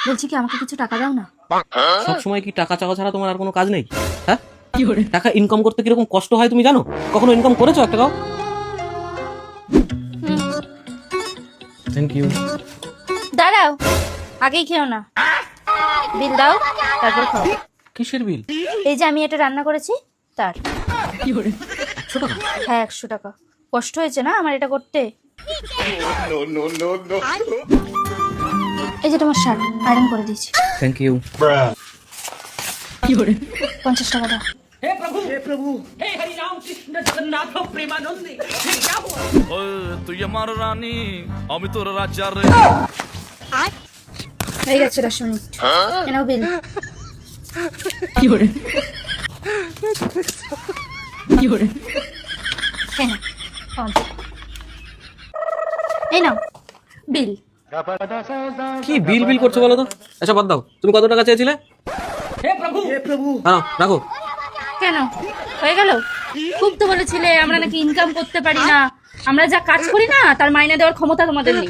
বলছি কি আমাকে কিছু টাকা দাও না। সবসময় কি টাকা চাওয়া ছাড়া তোমার আর কোনো কাজ নেই? হ্যাঁ, টাকা ইনকাম করতে কিরকম কষ্ট হয় তুমি জানো? কখনো ইনকাম করেছো একটা টাকাও? Thank you. দাঁড়াও, আগেই খেও না, বিল দাও তারপর খাও। কিসের বিল? এই যে আমি এটা রান্না করেছি তার। 100 টাকা? হ্যাঁ 100 টাকা। কষ্ট হয়েছে না আমার এটা করতে। এই যে তোমার শার্ট আয়রন করে দিয়েছি। Thank you. 50 টাকা দাও। তুই আমার রানী আমি তোর রাজা রে। হয়ে গেছে 10 মিনিট। এনাও বিল। খেয়ে নাও, খাও। এই নাও বিল। কি বিল বিল করছো বলো তো? আচ্ছা বাদ দাও, তুমি কত টাকা চেয়েছিলে? হ্যাঁ রাখো। কেন হয়ে গেল? খুব তো বলেছিলে আমরা নাকি ইনকাম করতে পারি না, আমরা যা কাজ করি না তার মাইনে দেওয়ার ক্ষমতা তোমাদের নেই।